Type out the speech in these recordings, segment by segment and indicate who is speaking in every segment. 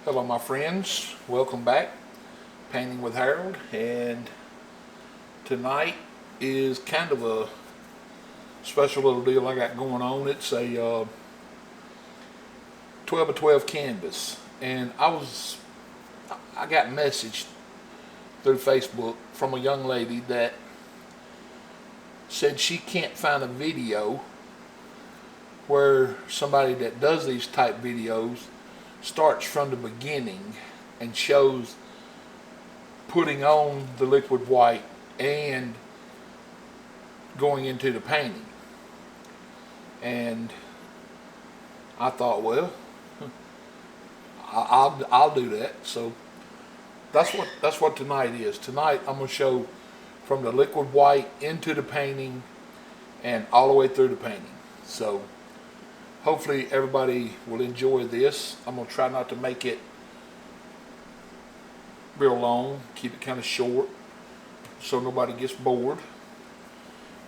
Speaker 1: Hello my friends, welcome back. Painting with Harold, and tonight is kind of a special little deal I got going on. It's a 12 by 12 canvas, and I got messaged through Facebook from a young lady that said she can't find a video where somebody that does these type videos starts from the beginning and shows putting on the liquid white and going into the painting. And I thought, well, I'll do that. So that's what tonight is. Tonight I'm going to show from the liquid white into the painting and all the way through the painting. So hopefully everybody will enjoy this. I'm going to try not to make it real long, keep it kind of short so nobody gets bored,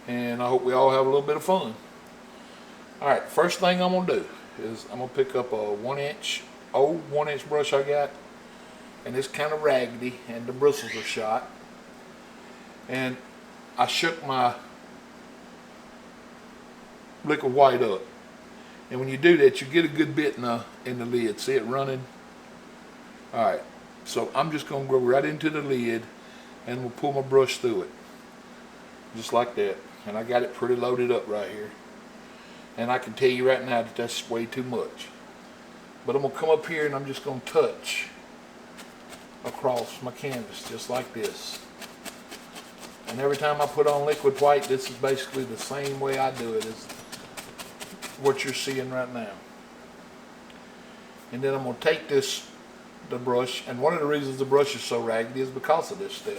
Speaker 1: and I hope we all have a little bit of fun. Alright, first thing I'm going to do is I'm going to pick up a old 1-inch brush I got, and it's kind of raggedy and the bristles are shot, and I shook my liquid white up. And when you do that, you get a good bit in the lid. See it running? Alright, so I'm just going to go right into the lid and we'll pull my brush through it. Just like that. And I got it pretty loaded up right here. And I can tell you right now that that's way too much. But I'm going to come up here and I'm just going to touch across my canvas just like this. And every time I put on liquid white, this is basically the same way I do it as what you're seeing right now. And then I'm going to take the brush, and one of the reasons the brush is so raggedy is because of this step.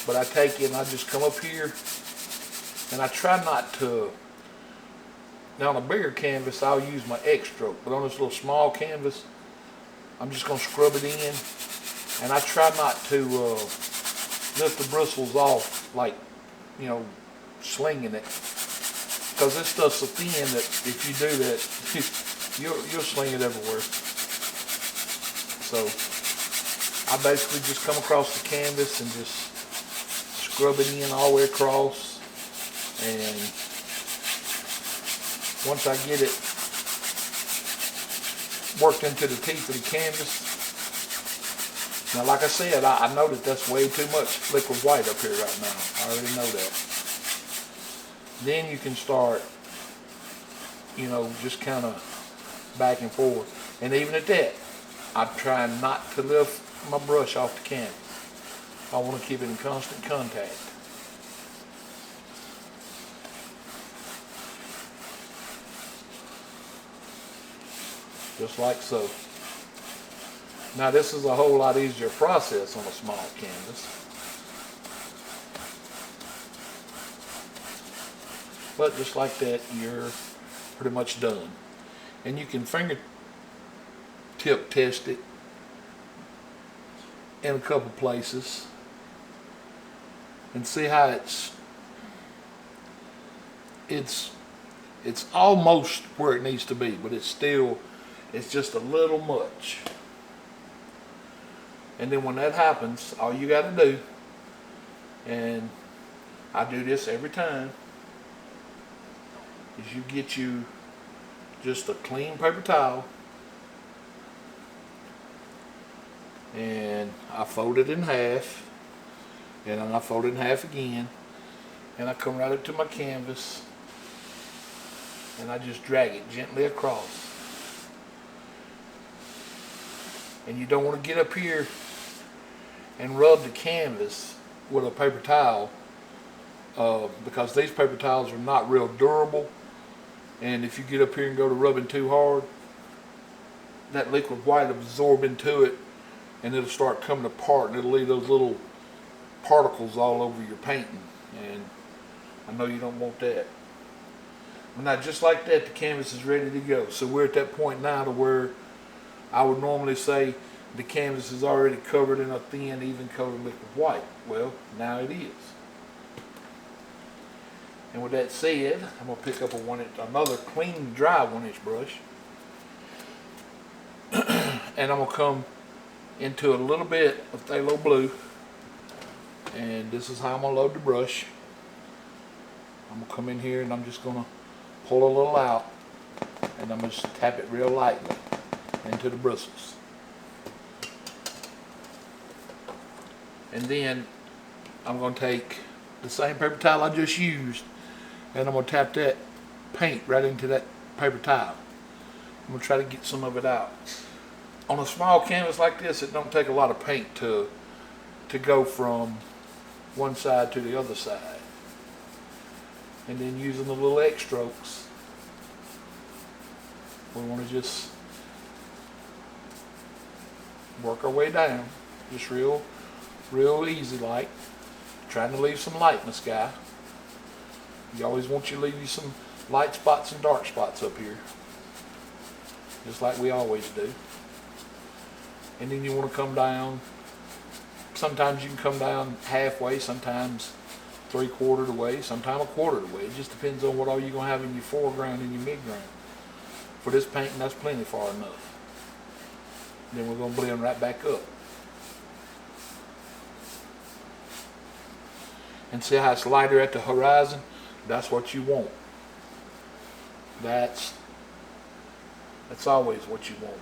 Speaker 1: But I take it and I just come up here and I try not to. Now on a bigger canvas I'll use my X stroke, but on this little small canvas I'm just going to scrub it in, and I try not to lift the bristles off like, you know, slinging it. Because this stuff's so thin that if you do that, you'll sling it everywhere. So I basically just come across the canvas and just scrub it in all the way across. And once I get it worked into the teeth of the canvas, now like I said, I know that that's way too much liquid white up here right now. I already know that. Then you can start, you know, just kind of back and forth. And even at that, I'm trying not to lift my brush off the canvas. I want to keep it in constant contact. Just like so. Now this is a whole lot easier process on a small canvas. But just like that, you're pretty much done. And you can fingertip test it in a couple places and see how it's almost where it needs to be, but it's just a little much. And then when that happens, all you got to do, and I do this every time, is you get you just a clean paper towel, and I fold it in half, and then I fold it in half again, and I come right up to my canvas and I just drag it gently across. And you don't want to get up here and rub the canvas with a paper towel, because these paper towels are not real durable. And if you get up here and go to rubbing too hard, that liquid white will absorb into it and it'll start coming apart, and it'll leave those little particles all over your painting. And I know you don't want that. But now just like that, the canvas is ready to go. So we're at that point now to where I would normally say the canvas is already covered in a thin, even coat of liquid white. Well, now it is. And with that said, I'm going to pick up another clean, dry 1-inch brush. And I'm going to come into a little bit of phthalo blue. And this is how I'm going to load the brush. I'm going to come in here and I'm just going to pull a little out. And I'm going to just tap it real lightly into the bristles. And then I'm going to take the same paper towel I just used and I'm going to tap that paint right into that paper towel. I'm going to try to get some of it out. On a small canvas like this, it don't take a lot of paint to go from one side to the other side. And then using the little X strokes, we want to just work our way down, just real easy like, trying to leave some light in the sky. You always want you to leave you some light spots and dark spots up here, just like we always do. And then you want to come down, sometimes you can come down halfway, sometimes 3/4 of the way, sometimes 1/4 of the way. It just depends on what all you're going to have in your foreground and your midground. For this painting, that's plenty far enough. Then we're going to blend right back up. And see how it's lighter at the horizon? That's what you want. That's always what you want.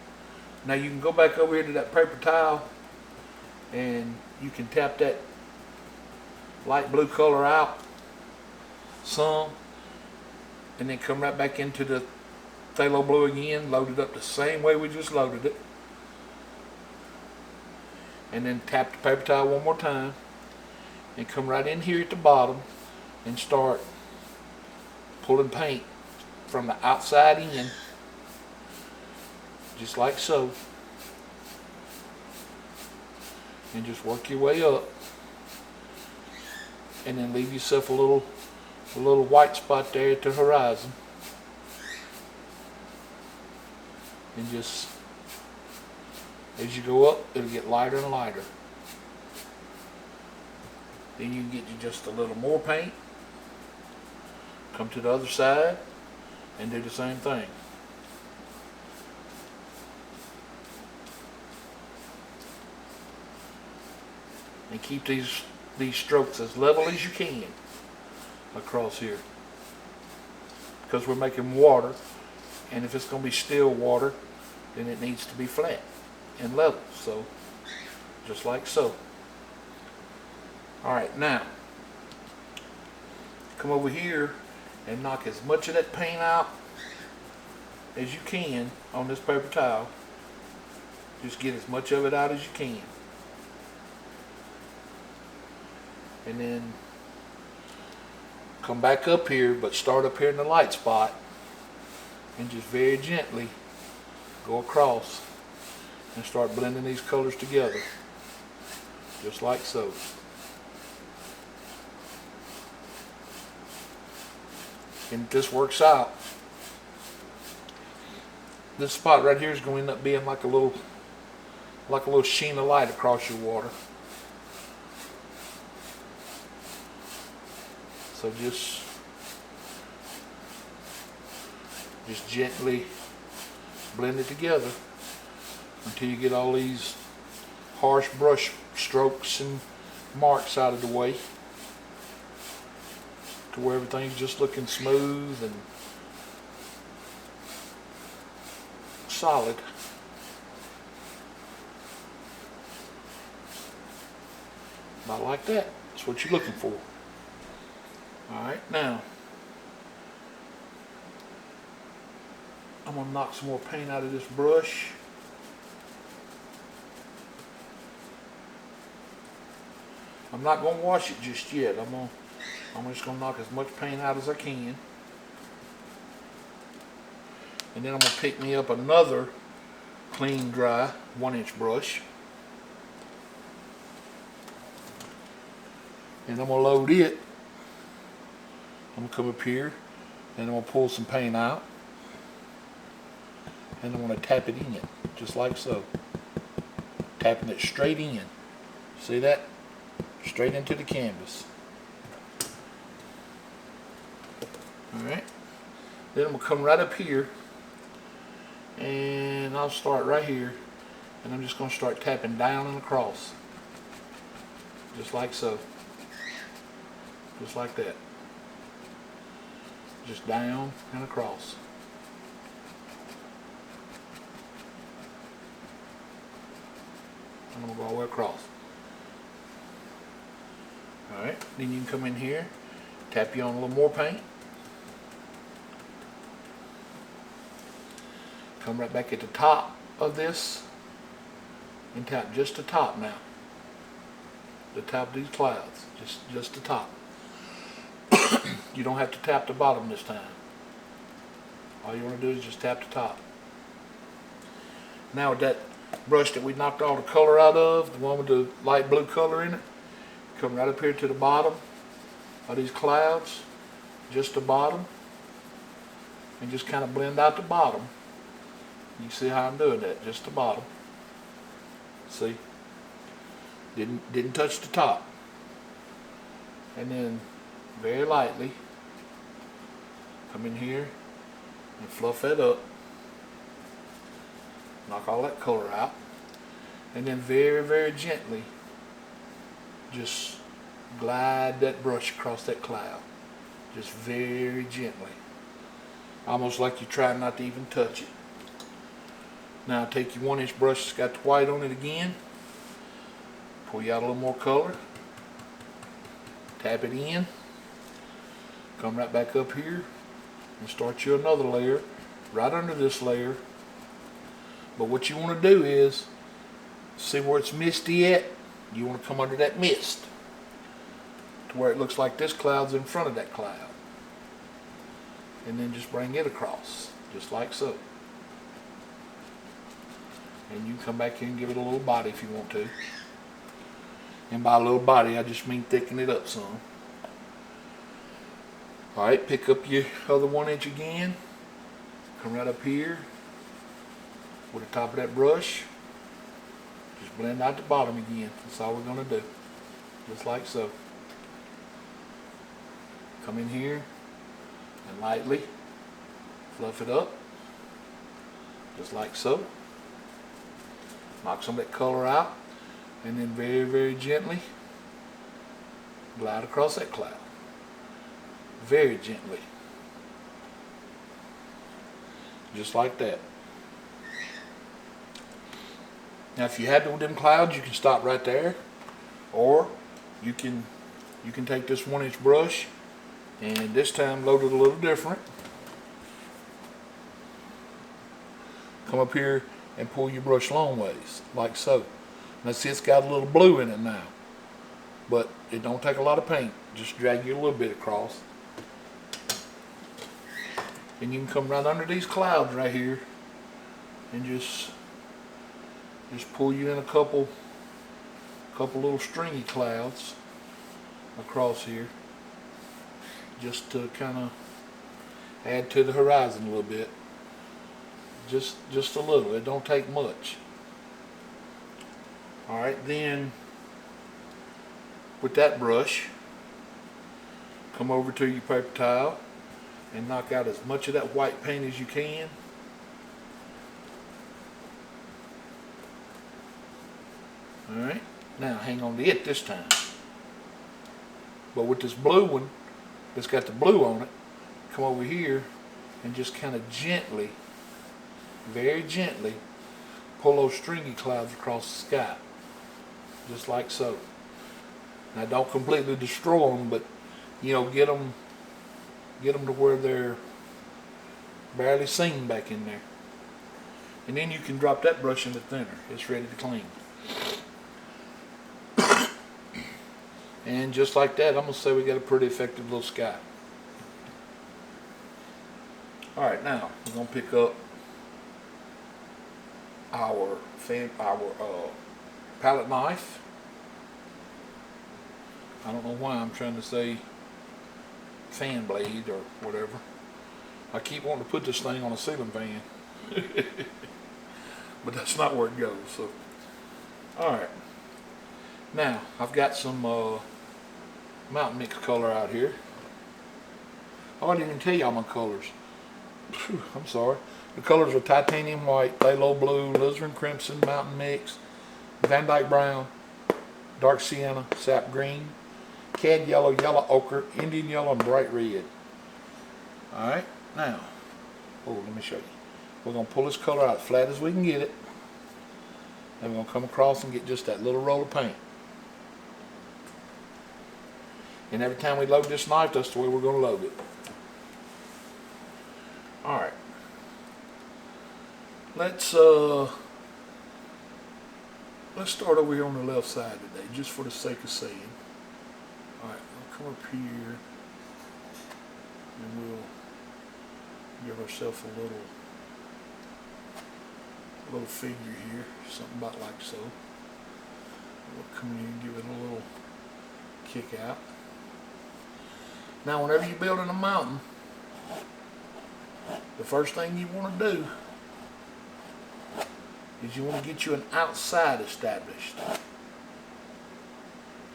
Speaker 1: Now you can go back over here to that paper towel and you can tap that light blue color out some and then come right back into the phthalo blue again, load it up the same way we just loaded it, and then tap the paper towel one more time and come right in here at the bottom and start pulling paint from the outside in, just like so, and just work your way up and then leave yourself a little white spot there at the horizon, and just as you go up it'll get lighter and lighter. Then you can get you just a little more paint, come to the other side and do the same thing. And keep these strokes as level as you can across here, because we're making water, and if it's going to be still water then it needs to be flat and level, so just like so. Alright, now come over here and knock as much of that paint out as you can on this paper towel. Just get as much of it out as you can. And then come back up here, but start up here in the light spot and just very gently go across and start blending these colors together, just like so. And if this works out, this spot right here is going to end up being like a little sheen of light across your water. So just gently blend it together until you get all these harsh brush strokes and marks out of the way, to where everything's just looking smooth and solid. About like that. That's what you're looking for. Alright, now I'm going to knock some more paint out of this brush. I'm not going to wash it just yet. I'm just going to knock as much paint out as I can. And then I'm going to pick me up another clean, dry 1-inch brush. And I'm going to load it. I'm going to come up here and I'm going to pull some paint out. And I'm going to tap it in, just like so. Tapping it straight in. See that? Straight into the canvas. Alright. Then I'm going to come right up here and I'll start right here And I'm just going to start tapping down and across. Just like so. Just like that. Just down and across. I'm going to go all the way across. Alright, then you can come in here, tap you on a little more paint. Come right back at the top of this and tap just the top now. The top of these clouds, just the top. You don't have to tap the bottom this time. All you want to do is just tap the top. Now with that brush that we knocked all the color out of, the one with the light blue color in it, come right up here to the bottom of these clouds, just the bottom, and just kind of blend out the bottom. You see how I'm doing that, just the bottom. See? Didn't touch the top. And then very lightly come in here and fluff that up. Knock all that color out. And then very, very gently just glide that brush across that cloud. Just very gently. Almost like you're trying not to even touch it. Now take your 1-inch brush that's got the white on it again. Pull you out a little more color. Tap it in. Come right back up here and start you another layer right under this layer. But what you want to do is, see where it's misty at? You want to come under that mist to where it looks like this cloud's in front of that cloud. And then just bring it across, just like so. And you can come back here and give it a little body if you want to. And by a little body, I just mean thicken it up some. Alright, pick up your other 1-inch again. Come right up here with the top of that brush. Just blend out the bottom again. That's all we're going to do. Just like so. Come in here and lightly fluff it up. Just like so. Knock some of that color out. And then very, very gently glide across that cloud. Very gently. Just like that. Now if you had them clouds, you can stop right there. Or you can take this 1-inch brush and this time load it a little different. Come up here and pull your brush long ways, like so. Now see, it's got a little blue in it now, but it don't take a lot of paint. Just drag you a little bit across. And you can come right under these clouds right here and just pull you in a couple little stringy clouds across here, just to kind of add to the horizon a little bit. Just a little. It don't take much. Alright, then with that brush, come over to your paper towel and knock out as much of that white paint as you can. Alright, now hang on to it this time. But with this blue one that's got the blue on it, come over here and just kind of gently, very gently, pull those stringy clouds across the sky. Just like so. Now don't completely destroy them, but you know, get them to where they're barely seen back in there. And then you can drop that brush in the thinner. It's ready to clean. And just like that, I'm going to say we got a pretty effective little sky. Alright, now we're going to pick up our palette knife. I don't know why I'm trying to say fan blade or whatever. I keep wanting to put this thing on a ceiling fan. But that's not where it goes. So, alright. Now, I've got some mountain mix color out here. Oh, I didn't even tell y'all my colors. I'm sorry. The colors are titanium white, phthalo blue, alizarin crimson, mountain mix, Van Dyke brown, dark sienna, sap green, cad yellow, yellow ochre, Indian yellow, and bright red. Alright, now, let me show you. We're going to pull this color out as flat as we can get it. And we're going to come across and get just that little roll of paint. And every time we load this knife, that's the way we're going to load it. Alright. Let's start over here on the left side today, just for the sake of saying. Alright, we'll come up here and we'll give ourselves a little figure here, something about like so. We'll come in and give it a little kick out. Now whenever you're building a mountain, the first thing you want to do is you want to get you an outside established.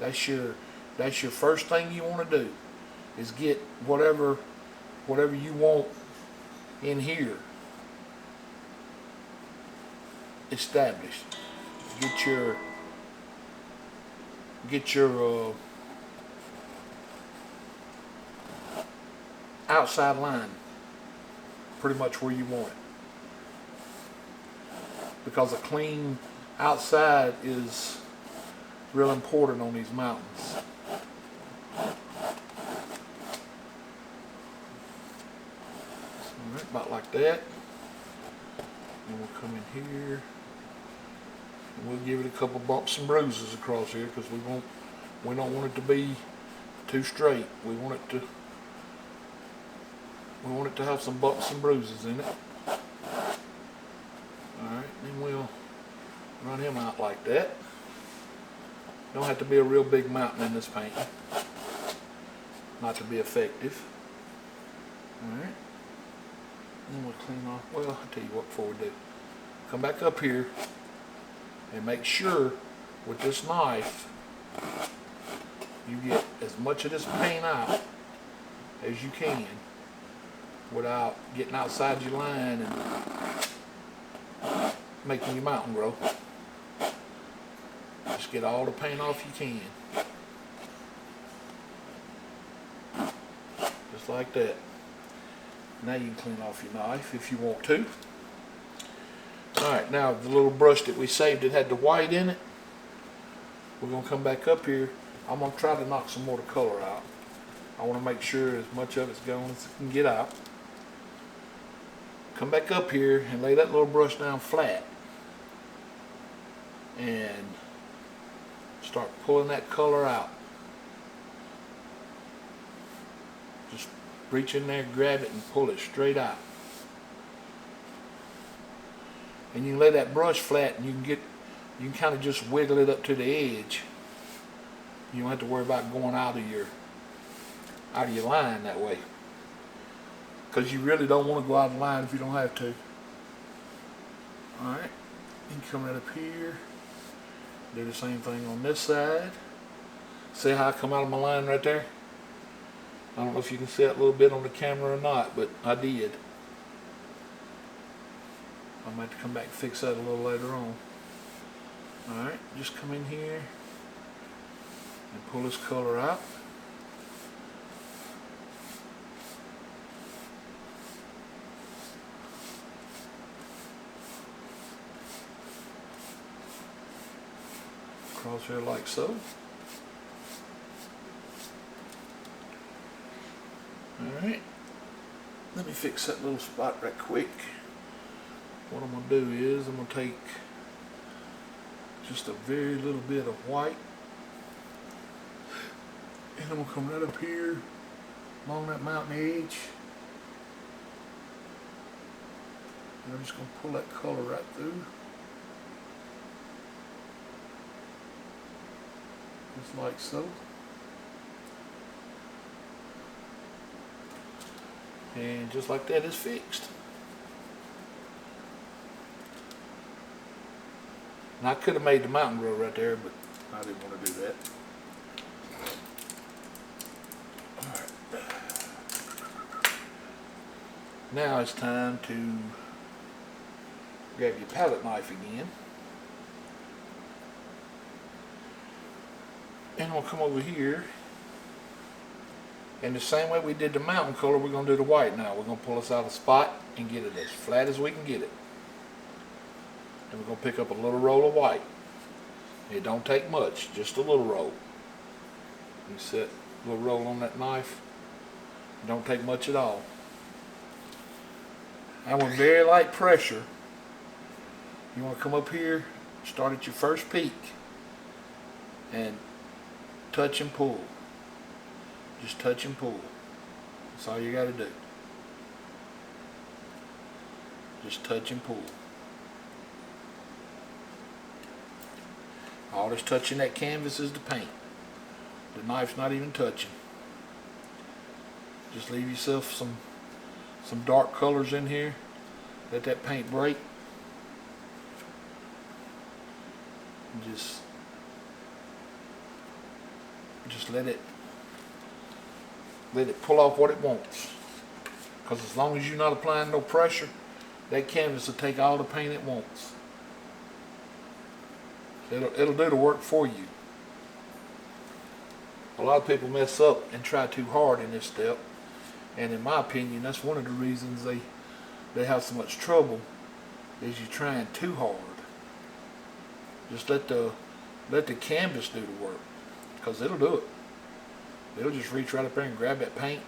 Speaker 1: That's your first thing you want to do, is get whatever you want in here established. Get your outside line pretty much where you want it, because a clean outside is real important on these mountains. Alright, about like that. And we'll come in here and we'll give it a couple bumps and bruises across here, because we don't want it to be too straight. We want it to have some bumps and bruises in it. Alright, then we'll run him out like that. Don't have to be a real big mountain in this painting, not to be effective. Alright, then we'll clean off. Well, I'll tell you what before we do. Come back up here and make sure with this knife you get as much of this paint out as you can without getting outside your line and making your mountain grow. Just get all the paint off you can. Just like that. Now you can clean off your knife if you want to. Alright, now the little brush that we saved that had the white in it, we're going to come back up here. I'm going to try to knock some more of the color out. I want to make sure as much of it's gone as it can get out. Come back up here and lay that little brush down flat and start pulling that color out. Just reach in there, grab it, and pull it straight out. And you can lay that brush flat, and you can kind of just wiggle it up to the edge. You don't have to worry about going out of your line that way, because you really don't want to go out of line if you don't have to. Alright, you can come right up here, do the same thing on this side. See how I come out of my line right there? I don't know if you can see that a little bit on the camera or not, but I did. I might have to come back and fix that a little later on. Alright, just come in here and pull this color out. Across here like so. Alright, let me fix that little spot right quick. What I'm going to do is I'm going to take just a very little bit of white, and I'm going to come right up here along that mountain edge, and I'm just going to pull that color right through, just like so. And just like that, it's fixed. And I could have made the mountain grow right there, but I didn't want to do that. Alright. Now it's time to grab your palette knife again. And we'll come over here. And the same way we did the mountain color, we're going to do the white now. We're going to pull us out of the spot and get it as flat as we can get it. And we're going to pick up a little roll of white. It don't take much, just a little roll. You set a little roll on that knife. It don't take much at all. And with very light pressure, you want to come up here, start at your first peak, and touch and pull. Just touch and pull. That's all you got to do. Just touch and pull. All that's touching that canvas is the paint. The knife's not even touching. Just leave yourself some dark colors in here. Let that paint break. And just let it pull off what it wants. Because as long as you're not applying no pressure, that canvas will take all the paint it wants. It'll do the work for you. A lot of people mess up and try too hard in this step, and in my opinion, that's one of the reasons they have so much trouble, is you're trying too hard. Just let the canvas do the work, because it'll do it. It'll just reach right up there and grab that paint,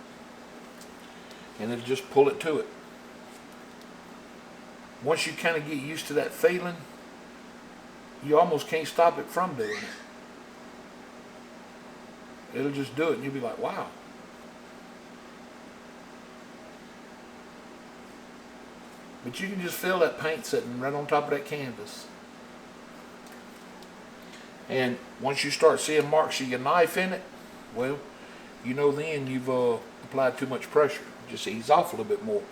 Speaker 1: and it'll just pull it to it. Once you kind of get used to that feeling, you almost can't stop it from doing it. It'll just do it, and you'll be like, wow. But you can just feel that paint sitting right on top of that canvas. And once you start seeing marks of your knife in it, well, you know then you've applied too much pressure. Just ease off a little bit more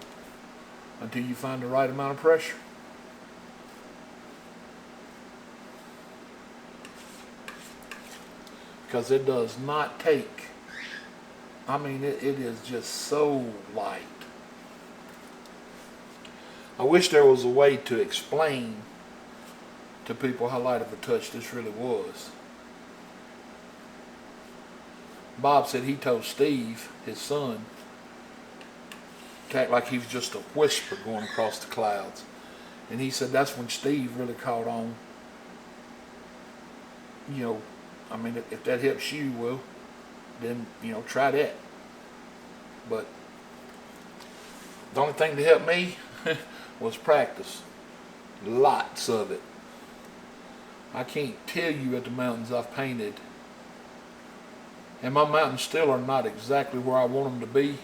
Speaker 1: until you find the right amount of pressure. Because it does not take, I mean, it is just so light. I wish there was a way to explain to people how light of a touch this really was. Bob said he told Steve, his son, to act like he was just a whisper going across the clouds. And he said that's when Steve really caught on. You know, I mean, if that helps you, well, then, you know, try that. But the only thing that helped me was practice. Lots of it. I can't tell you at the mountains I've painted. And my mountains still are not exactly where I want them to be,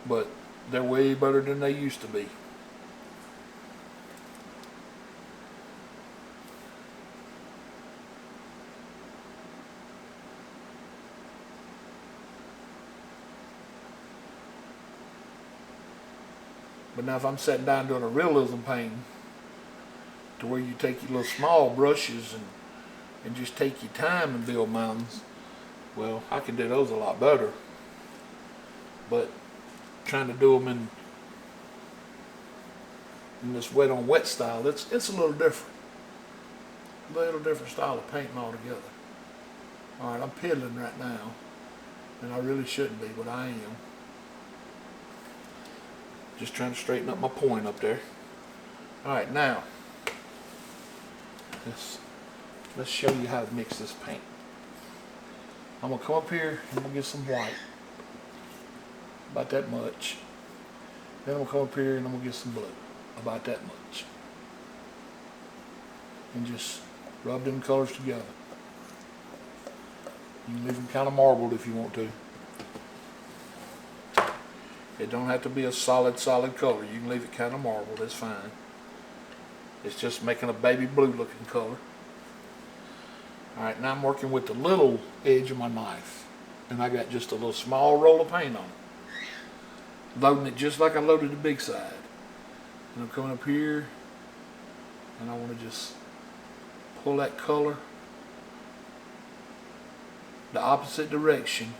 Speaker 1: but they're way better than they used to be. But now if I'm sitting down doing a realism painting, to where you take your little small brushes and just take your time and build mountains, well, I can do those a lot better. But trying to do them in this wet on wet style, it's a little different. A little different style of painting altogether. Alright, I'm piddling right now, and I really shouldn't be, but I am. Just trying to straighten up my point up there. Alright, now let's show you how to mix this paint. I'm going to come up here and I'm going to get some white. About that much. Then I'm going to come up here and I'm going to get some blue. About that much. And just rub them colors together. You can leave them kind of marbled if you want to. It don't have to be a solid color. You can leave it kind of marbled. It's fine. It's just making a baby blue looking color. Alright, now I'm working with the little edge of my knife. And I got just a little small roll of paint on it. Loading it just like I loaded the big side. And I'm coming up here and I want to just pull that color the opposite direction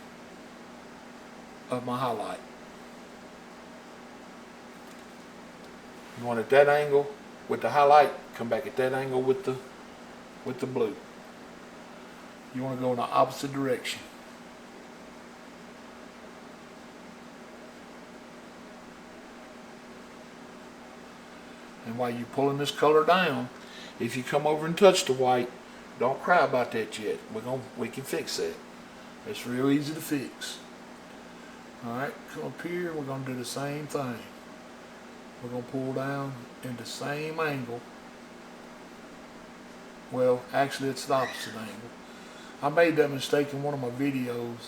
Speaker 1: of my highlight. You want at that angle with the highlight, come back at that angle with the blue. You want to go in the opposite direction. And while you're pulling this color down, if you come over and touch the white, don't cry about that yet. We can fix that. It's real easy to fix. Alright, come up here, we're going to do the same thing. We're going to pull down in the same angle. Well, actually it's the opposite angle. I made that mistake in one of my videos,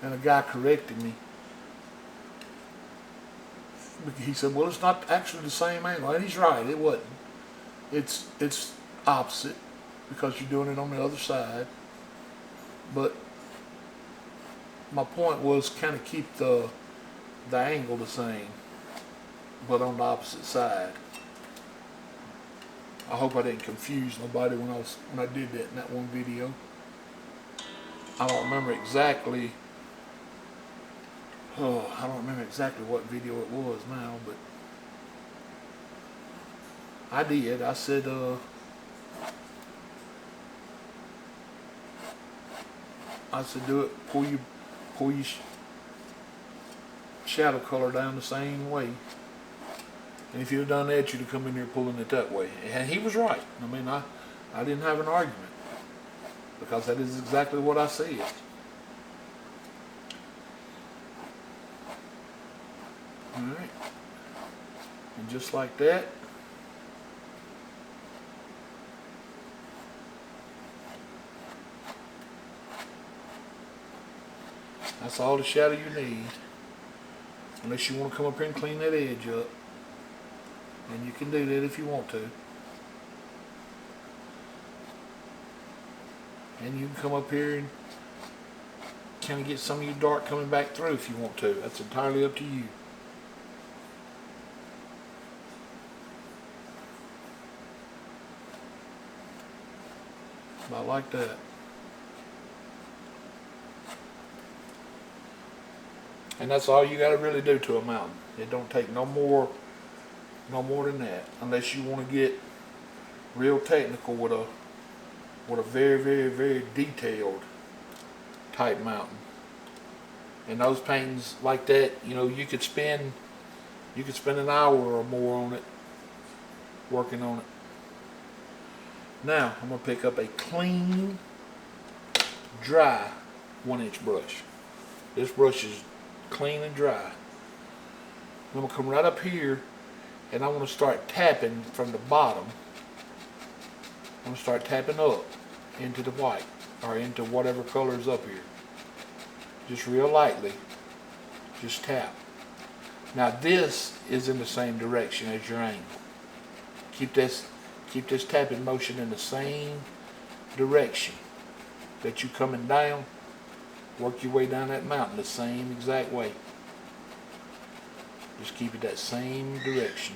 Speaker 1: and a guy corrected me. He said, well, it's not actually the same angle. And he's right, it wasn't. It's opposite because you're doing it on the other side. But my point was kind of keep the angle the same, but on the opposite side. I hope I didn't confuse nobody when I did that in that one video. I don't remember exactly. I don't remember exactly what video it was now, but I did. I said, do it. Pull your shadow color down the same way. And if you'd have done that, you'd have come in here pulling it that way. And he was right. I mean, I didn't have an argument, because that is exactly what I said. Alright. And just like that, that's all the shadow you need. Unless you want to come up here and clean that edge up. And you can do that if you want to. And you can come up here and kind of get some of your dark coming back through if you want to. That's entirely up to you. About like that. And that's all you got to really do to a mountain. It don't take no more than that, unless you want to get real technical with a very, very, very detailed type mountain. And those paintings like that, you know, you could spend an hour or more on it, working on it. Now I'm going to pick up a clean, dry 1-inch brush. This brush is clean and dry. I'm going to come right up here, and I want to start tapping from the bottom. I'm going to start tapping up into the white, or into whatever color is up here. Just real lightly. Just tap. Now this is in the same direction as your angle. Keep this tapping motion in the same direction that you coming down. Work your way down that mountain the same exact way. Just keep it that same direction.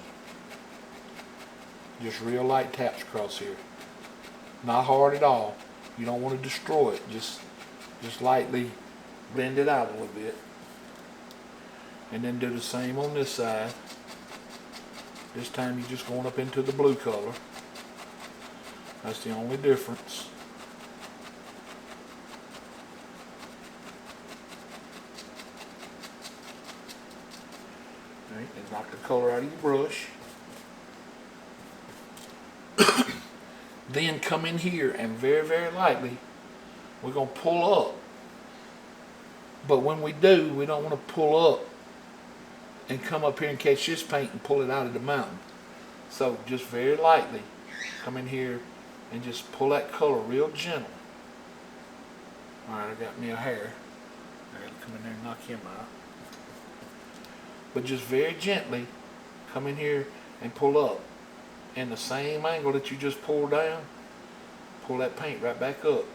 Speaker 1: Just real light taps across here. Not hard at all. You don't want to destroy it. Just lightly blend it out a little bit. And then do the same on this side. This time you're just going up into the blue color. That's the only difference. Alright, and knock the color out of your brush. Then come in here and very, very lightly, we're going to pull up. But when we do, we don't want to pull up and come up here and catch this paint and pull it out of the mountain. So just very lightly come in here and just pull that color real gentle. Alright, I got me a hair. I got to come in there and knock him out. But just very gently come in here and pull up. In the same angle that you just pulled down, pull that paint right back up.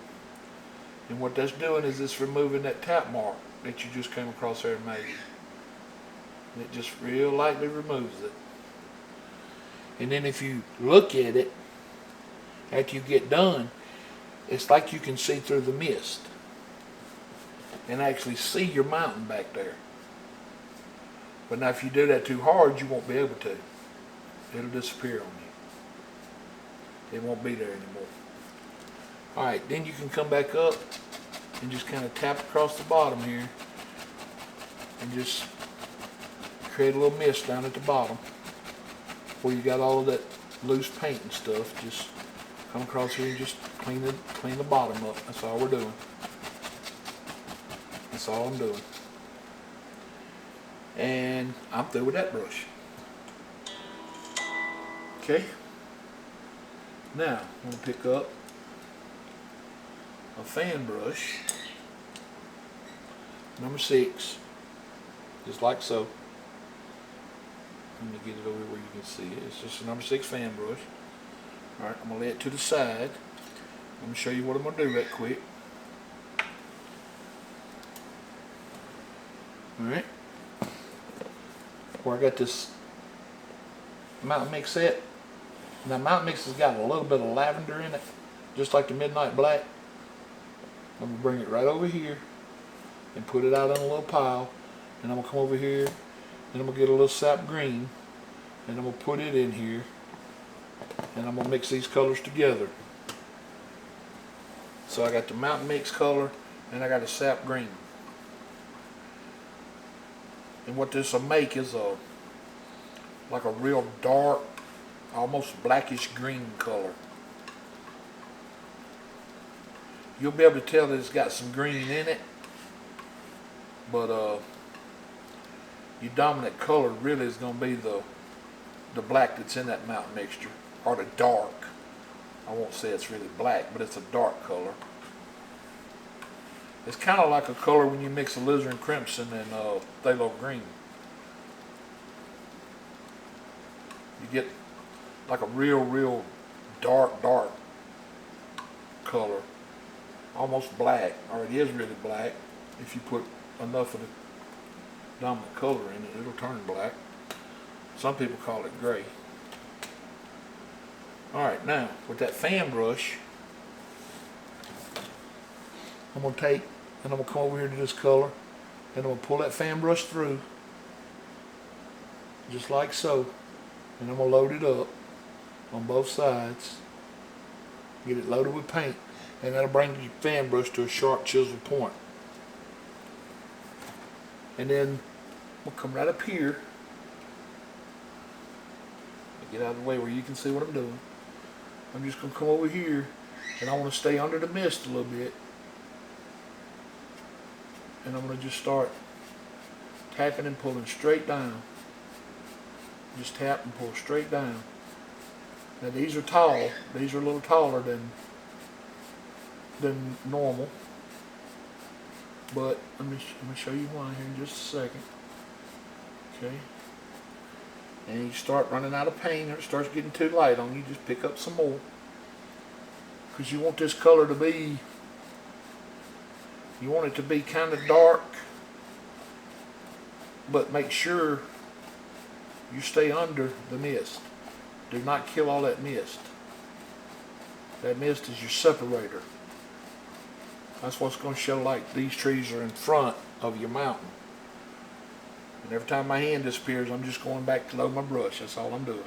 Speaker 1: And what that's doing is it's removing that tap mark that you just came across there and made. And it just real lightly removes it. And then if you look at it, after you get done, it's like you can see through the mist. And actually see your mountain back there. But now if you do that too hard, you won't be able to. It'll disappear on you. It won't be there anymore. Alright, then you can come back up and just kind of tap across the bottom here and just create a little mist down at the bottom where you got all of that loose paint and stuff. Just come across here and just clean the bottom up. That's all we're doing. That's all I'm doing. And I'm through with that brush. Okay. Now I'm going to pick up a fan brush, number 6, just like so. Let me get it over where you can see it. It's just a number 6 fan brush. Alright, I'm going to lay it to the side. Let me show you what I'm going to do right quick. Alright. Where I got this Mountain Mix set. Now Mountain Mix has got a little bit of lavender in it, just like the Midnight Black. I'm going to bring it right over here and put it out on a little pile. And I'm going to come over here and I'm going to get a little sap green and I'm going to put it in here and I'm going to mix these colors together. So I got the Mountain Mix color and I got a sap green. And what this will make is like a real dark, almost blackish green color. You'll be able to tell that it's got some green in it, but your dominant color really is going to be the black that's in that mountain mixture, or the dark. I won't say it's really black, but it's a dark color. It's kind of like a color when you mix alizarin crimson and phthalo green. You get like a real dark color. Almost black, or it is really black. If you put enough of the dominant color in it, it'll turn black. Some people call it gray. Alright, now with that fan brush, I'm going to take and I'm going to come over here to this color and I'm going to pull that fan brush through just like so, and I'm going to load it up on both sides, get it loaded with paint, and that'll bring your fan brush to a sharp chisel point. And then we'll come right up here, get out of the way where you can see what I'm doing. I'm just going to come over here and I want to stay under the mist a little bit, and I'm going to just start tapping and pulling straight down. Just tap and pull straight down. Now these are tall. These are a little taller than normal. But let me show you one here in just a second. Okay. And you start running out of paint, or it starts getting too light on you, just pick up some more. Because you want this color to be, you want it to be kind of dark, but make sure you stay under the mist. Do not kill all that mist. That mist is your separator. That's what's going to show like these trees are in front of your mountain. And every time my hand disappears, I'm just going back to load my brush. That's all I'm doing.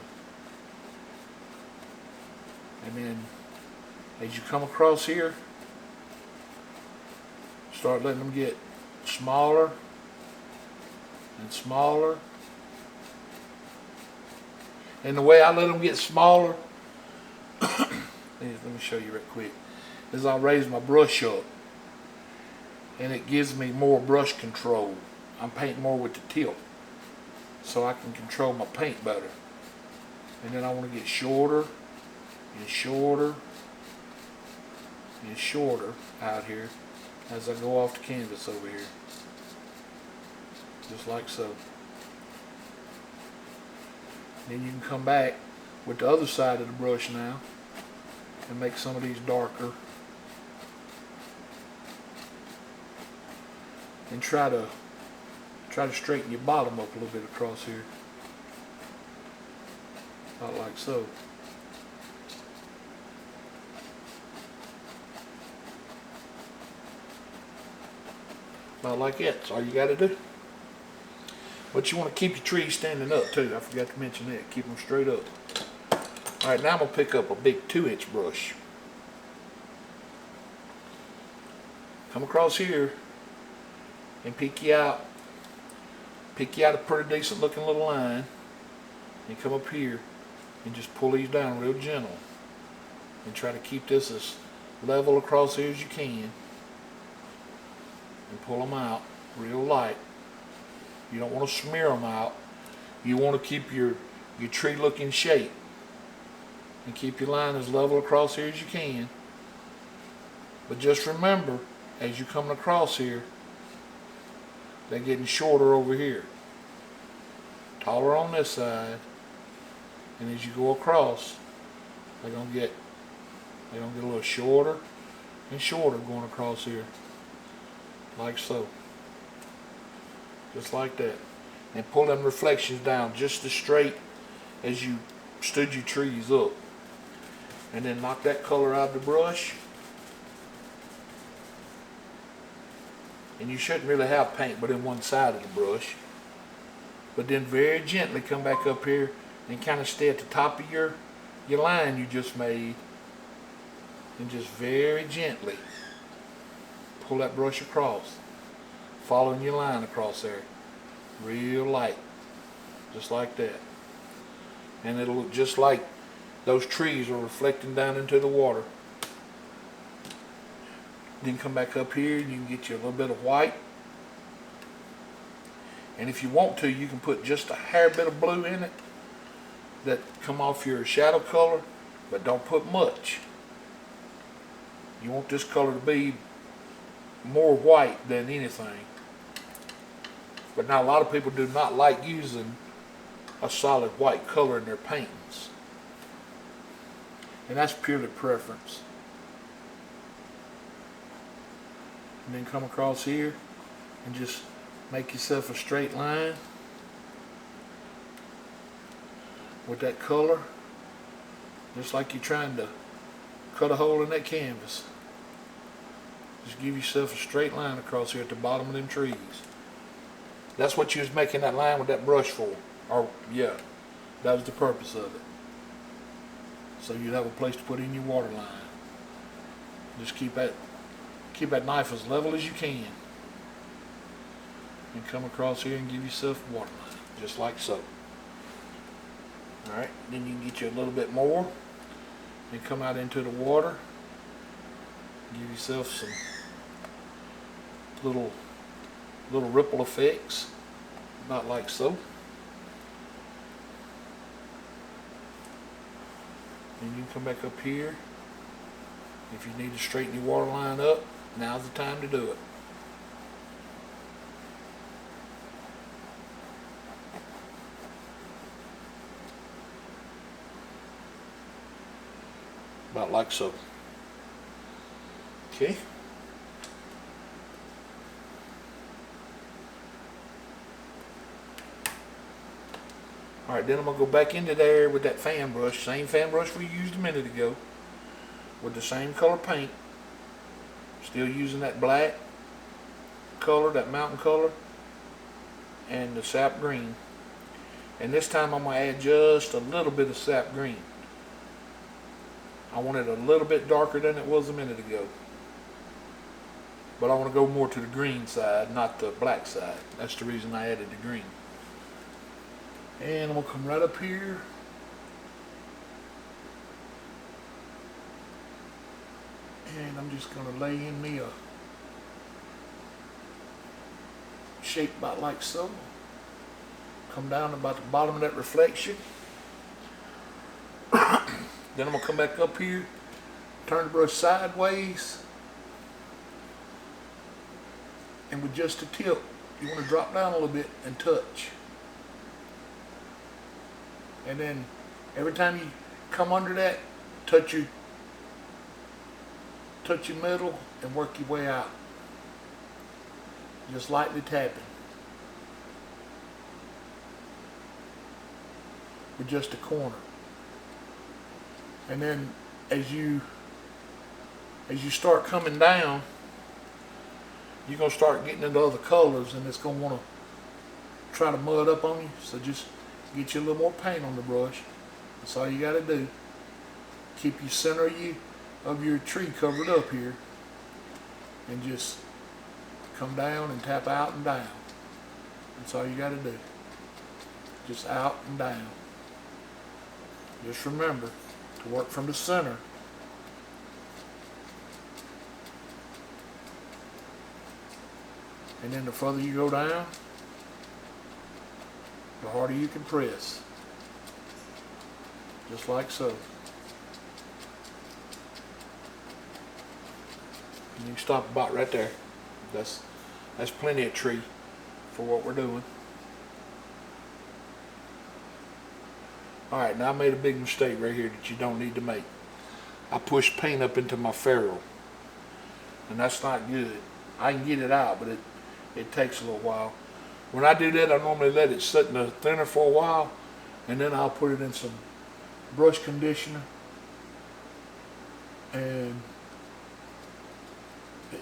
Speaker 1: And then as you come across here, start letting them get smaller and smaller. And the way I let them get smaller, let me show you real quick, is I'll raise my brush up. And it gives me more brush control. I'm painting more with the tilt, so I can control my paint better. And then I want to get shorter and shorter and shorter out here as I go off the canvas over here. Just like so. Then you can come back with the other side of the brush now and make some of these darker. And try to straighten your bottom up a little bit across here. About like so. About like that. That's all you got to do. But you want to keep your trees standing up too. I forgot to mention that. Keep them straight up. Alright, now I'm going to pick up a big 2-inch brush. Come across here and pick you out a pretty decent looking little line. And come up here and just pull these down real gentle. And try to keep this as level across here as you can. And pull them out real light. You don't want to smear them out. You want to keep your tree looking shape. And keep your line as level across here as you can. But just remember, as you're coming across here, they're getting shorter over here. Taller on this side. And as you go across, they're gonna get a little shorter and shorter going across here. Like so. Just like that. And pull them reflections down just as straight as you stood your trees up. And then knock that color out of the brush. And you shouldn't really have paint but in one side of the brush. But then very gently come back up here and kind of stay at the top of your line you just made. And just very gently pull that brush across. Following your line across there. Real light. Just like that. And it'll look just like those trees are reflecting down into the water. Then come back up here and you can get you a little bit of white. And if you want to, you can put just a hair bit of blue in it that come off your shadow color, but don't put much. You want this color to be more white than anything. But now a lot of people do not like using a solid white color in their paintings. And that's purely preference. And then come across here and just make yourself a straight line with that color, just like you're trying to cut a hole in that canvas. Just give yourself a straight line across here at the bottom of them trees. That's what you was making that line with that brush for. Or yeah, that was the purpose of it. So you'd have a place to put in your water line. Just keep that knife as level as you can. And come across here and give yourself a water line, just like so. Alright, then you can get you a little bit more and come out into the water. Give yourself some little ripple effects, about like so. And you can come back up here. If you need to straighten your water line up, now's the time to do it. About like so. Okay. Alright, then I'm going to go back into there with that fan brush, same fan brush we used a minute ago, with the same color paint. Still using that black color, that mountain color, and the sap green. And this time I'm going to add just a little bit of sap green. I want it a little bit darker than it was a minute ago. But I want to go more to the green side, not the black side. That's the reason I added the green. And I'm going to come right up here. And I'm just going to lay in me a shape about like so. Come down about the bottom of that reflection. Then I'm going to come back up here, turn the brush sideways, and with just a tip, you want to drop down a little bit and touch. And then every time you come under that, touch your middle and work your way out. Just lightly tapping. With just a corner. And then as you start coming down, you're going to start getting into other colors, and it's going to want to try to mud up on you, so just get you a little more paint on the brush. That's all you got to do. Keep your center of your tree covered up here, and just come down and tap out and down. That's all you got to do. Just out and down. Just remember to work from the center. And then the further you go down, the harder you can press. Just like so. And you can stop about right there. That's plenty of tree for what we're doing. Alright, now I made a big mistake right here that you don't need to make. I pushed paint up into my ferrule, and that's not good. I can get it out, but it takes a little while. When I do that, I normally let it sit in the thinner for a while, and then I'll put it in some brush conditioner, and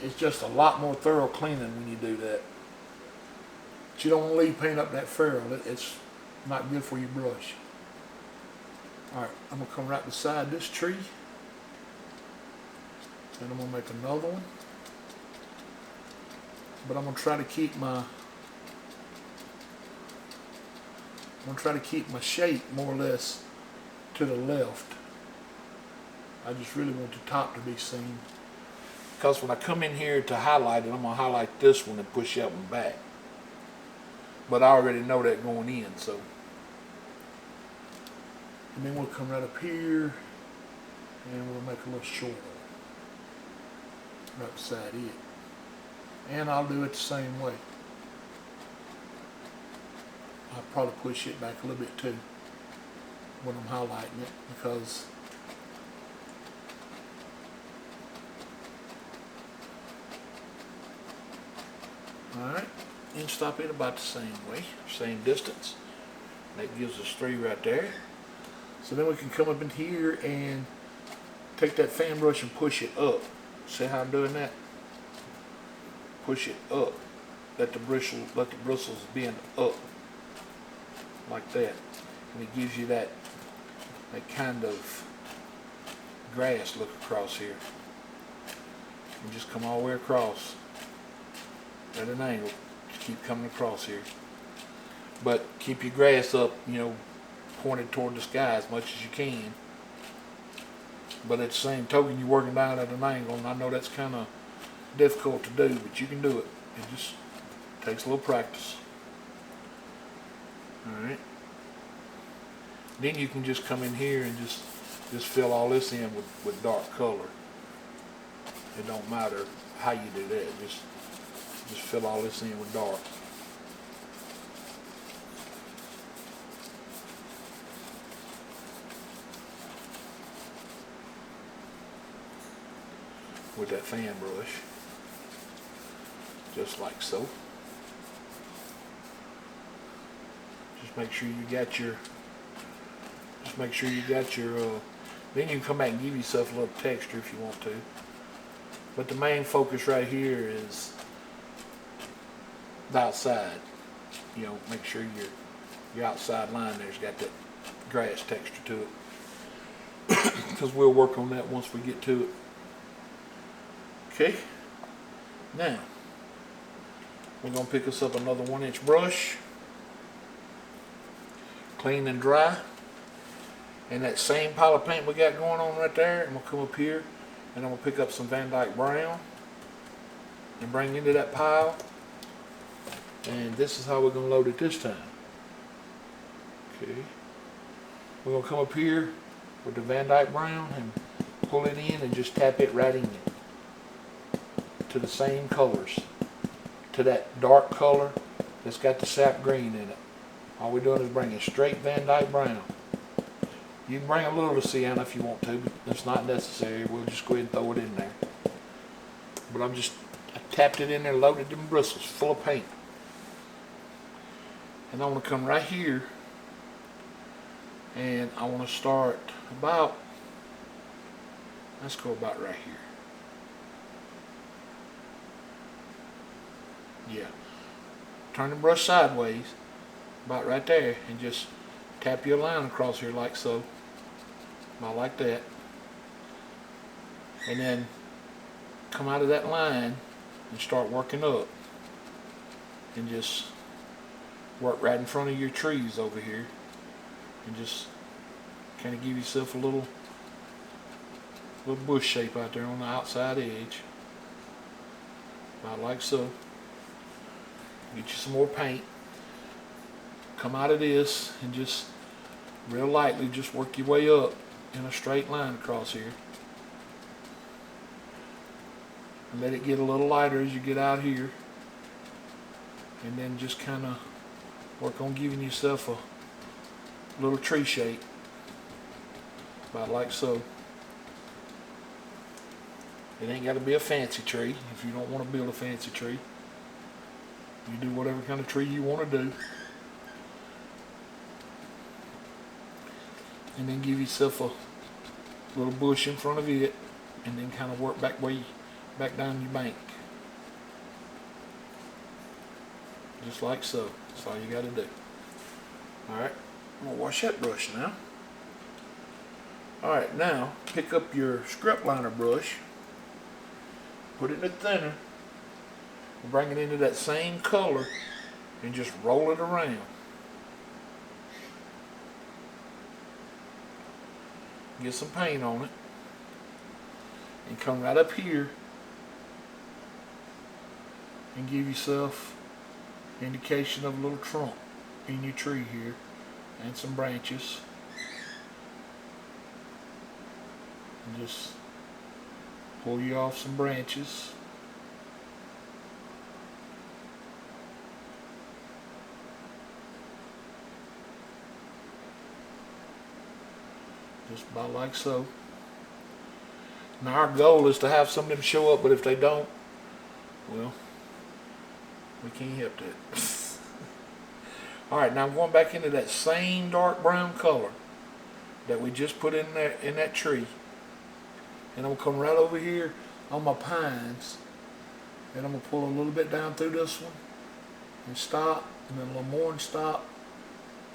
Speaker 1: it's just a lot more thorough cleaning when you do that. But you don't want to leave paint up that ferrule. It's not good for your brush. Alright, I'm going to come right beside this tree, and I'm going to make another one. But I'm going to try to keep my shape more or less to the left. I just really want the top to be seen, because when I come in here to highlight it, I'm going to highlight this one and push up and back. But I already know that going in, so. And then we'll come right up here, and we'll make a little short right beside it. And I'll do it the same way. I'll probably push it back a little bit too when I'm highlighting it, because alright, and stop it about the same way, same distance. That gives us 3 right there. So then we can come up in here and take that fan brush and push it up. See how I'm doing that? Push it up. Let the bristles bend up like that, and it gives you that kind of grass look across here. And just come all the way across at an angle. Just keep coming across here, but keep your grass up, pointed toward the sky as much as you can. But at the same token, you're working down at an angle, and I know that's kind of difficult to do, but you can do it. It just takes a little practice. Alright. Then you can just come in here and just fill all this in with dark color. It don't matter how you do that. Just fill all this in with dark. With that fan brush, just like so. Just make sure you got your. Then you can come back and give yourself a little texture if you want to. But the main focus right here is the outside. Make sure your outside line there's got that grass texture to it. Because we'll work on that once we get to it. Okay, now we're going to pick us up another 1-inch brush, clean and dry, and that same pile of paint we got going on right there, I'm going to come up here and I'm going to pick up some Van Dyke brown and bring into that pile, and this is how we're going to load it this time. Okay, we're going to come up here with the Van Dyke brown and pull it in and just tap it right in to the same colors, to that dark color that's got the sap green in it. All we're doing is bringing straight Van Dyke brown. You can bring a little of sienna if you want to, but it's not necessary. We'll just go ahead and throw it in there. But I tapped it in there, loaded them bristles full of paint. And I want to come right here, and I want to start about, let's go about right here. Yeah. Turn the brush sideways about right there, and just tap your line across here like so, about like that, and then come out of that line and start working up, and just work right in front of your trees over here, and just kind of give yourself a little bush shape out there on the outside edge, about like so. Get you some more paint, come out of this, and just real lightly just work your way up in a straight line across here, and let it get a little lighter as you get out here, and then just kind of work on giving yourself a little tree shape, about like so. It ain't got to be a fancy tree. If you don't want to build a fancy tree, you do whatever kind of tree you want to do. And then give yourself a little bush in front of it, and then kind of work back down your bank. Just like so. That's all you got to do. Alright, I'm going to wash that brush now. Alright, now pick up your script liner brush, put it in the thinner, bring it into that same color, and just roll it around. Get some paint on it, and come right up here and give yourself indication of a little trunk in your tree here, and some branches, and just pull you off some branches. Just about like so. Now our goal is to have some of them show up, but if they don't, well, we can't help that. Alright, now I'm going back into that same dark brown color that we just put in there in that tree. And I'm going to come right over here on my pines, and I'm going to pull a little bit down through this one and stop, and then a little more and stop,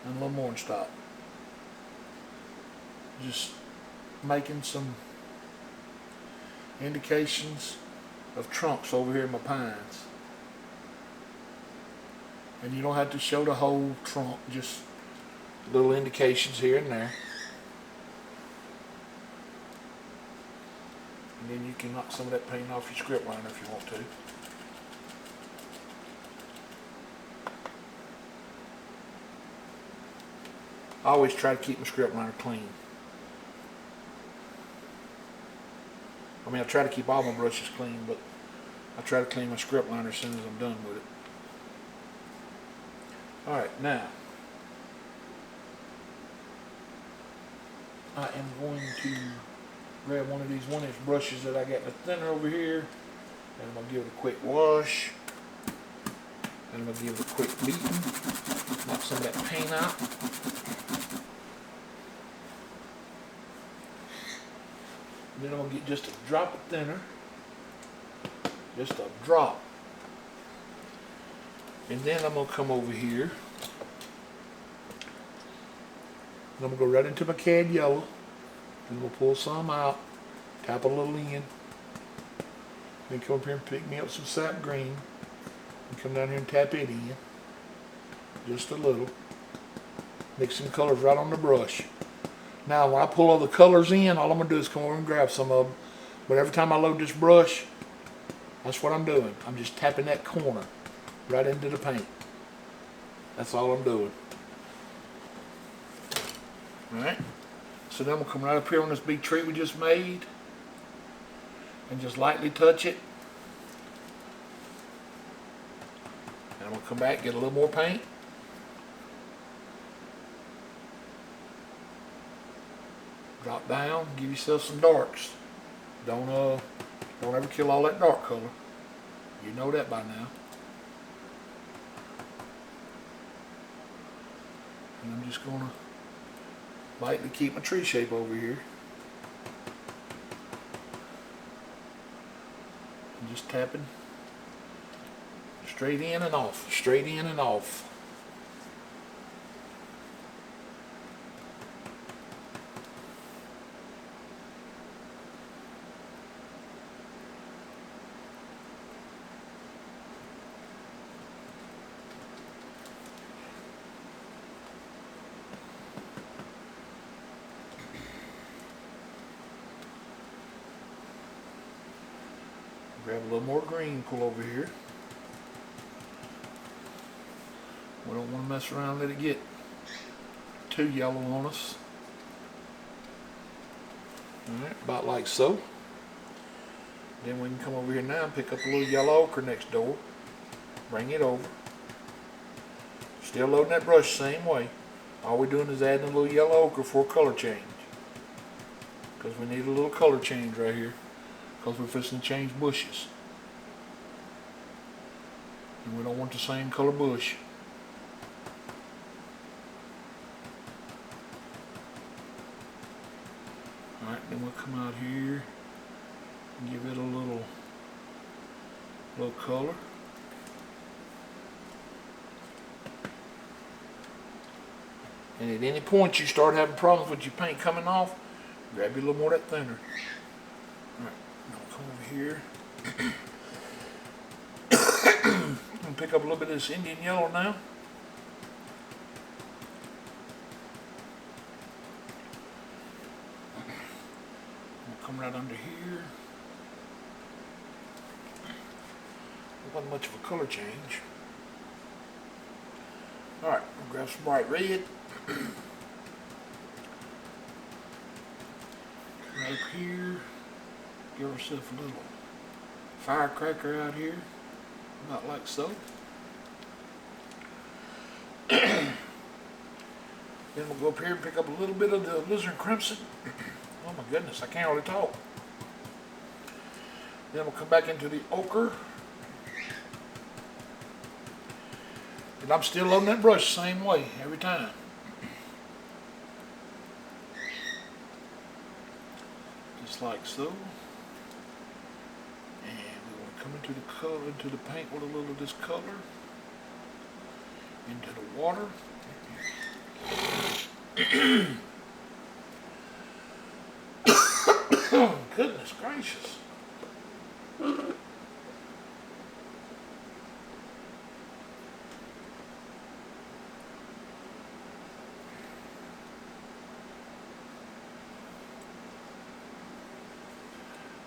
Speaker 1: and a little more and stop. Just making some indications of trunks over here in my pines. And you don't have to show the whole trunk, just little indications here and there. And then you can knock some of that paint off your script liner if you want to. I always try to keep my script liner clean. I mean, I try to keep all my brushes clean, but I try to clean my script liner as soon as I'm done with it. Alright, now I am going to grab one of these 1-inch brushes that I got in the thinner over here, and I'm going to give it a quick wash, and I'm going to give it a quick beating, knock some of that paint out. Then I'm going to get just a drop of thinner, just a drop. And then I'm going to come over here, and I'm going to go right into my cad yellow, and I'm going to pull some out, tap a little in, then come up here and pick me up some sap green, and come down here and tap it in, just a little. Mix some colors right on the brush. Now when I pull all the colors in, all I'm going to do is come over and grab some of them. But every time I load this brush, that's what I'm doing. I'm just tapping that corner right into the paint. That's all I'm doing. Alright. So then we'll come right up here on this big tree we just made, and just lightly touch it. And I'm going to come back, get a little more paint. Drop down, give yourself some darks. Don't ever kill all that dark color. You know that by now. And I'm just gonna lightly keep my tree shape over here. And just tapping straight in and off, straight in and off. Grab a little more green, pull over here. We don't want to mess around and let it get too yellow on us. Alright, about like so. Then we can come over here now and pick up a little yellow ochre next door. Bring it over. Still loading that brush same way. All we're doing is adding a little yellow ochre for a color change. Because we need a little color change right here. Because we're fixing to change bushes. And we don't want the same color bush. Alright, then we'll come out here and give it a little color. And at any point you start having problems with your paint coming off, grab you a little more of that thinner. Alright, now we'll come over here. And pick up a little bit of this Indian yellow now. We'll come right under here. It wasn't much of a color change. Alright, we'll grab some bright red. Right up here, give ourselves a little firecracker out here, about like so. Then we'll go up here and pick up a little bit of the alizarin crimson. Oh my goodness, I can't really talk. Then we'll come back into the ochre. And I'm still loading that brush the same way every time. Just like so. And we want to come into the color, into the paint with a little of this color. Into the water. Oh, goodness gracious.